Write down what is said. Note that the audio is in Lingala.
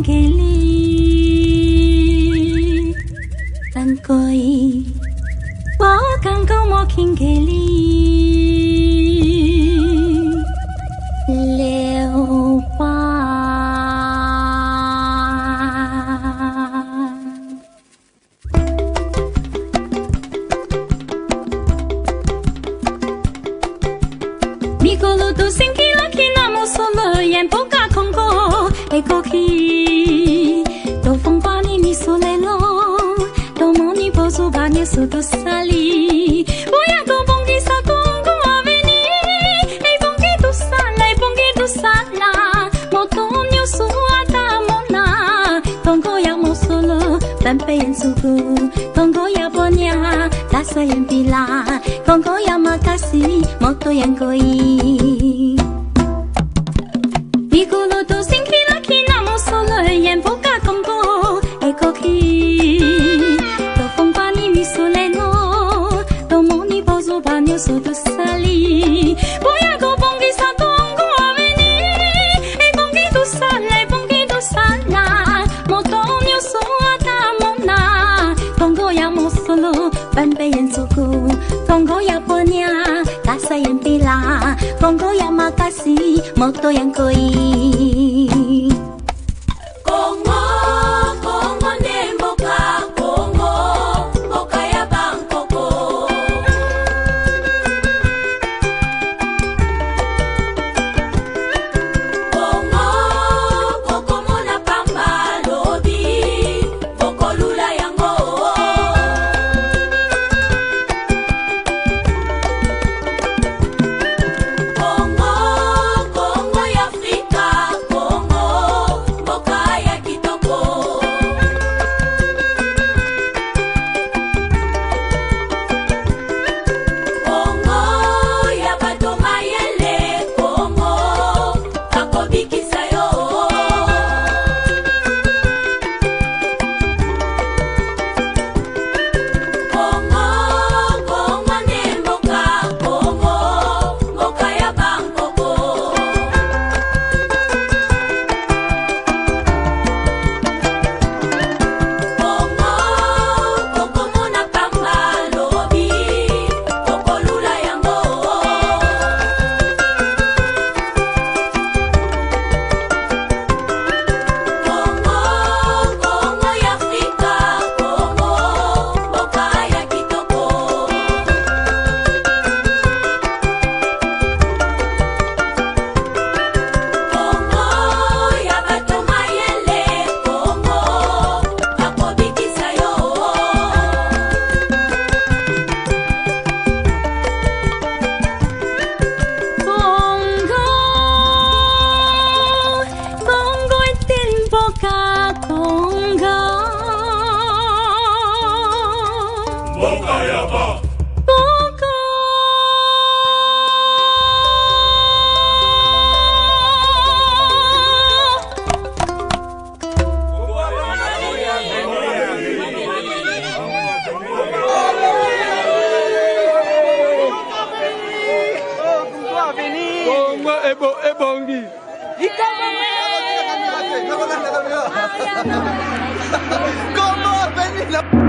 kingeli tan coi bỏ càng câu mò kingeli leo qua Mikolo tu singkila kinamo solo yen poka kongo eko ki to fongpani ni solelo to moni poso banye soto sali boya ko bongi sa kongo aveni e bongi tu sala motonyo suata mona kongo ya mo solo pampe en suku kongo ya bonya tasa yen pila kongo ya makasi moto yang koi Mikolo to singkila kinamo solo yen poka kongo eko ki to fongpani mi soleno to moni pozo banyo soto sali boya go bongi sa tongo aveni e bongi tu sala motonyo suata mona kongo ya mo solo banpe yen suku kongo ya ponya tasa yang pila kongo ya makasi moto yang koi Kongo nemboka Kongo mboka ya Bangkoko Kongo koko mona pamba lobi koko lula yango Kongo ya Afrika Kongo mboka ya kitoko Kongo ya bato mayele Kongo bakobikisa yo Kongo ne mboka Kongo mboka ya Bangkoko Kongo mona pamba lobi koko lula yango Kongo ya Afrika Kongo mboka ya kitoko Kongo ya bato mayele Kongo bakobikisa yo Kongo etin boka Kongo Mboka ya ba Kongo Kongo ebongi ¿Cómo? Vení,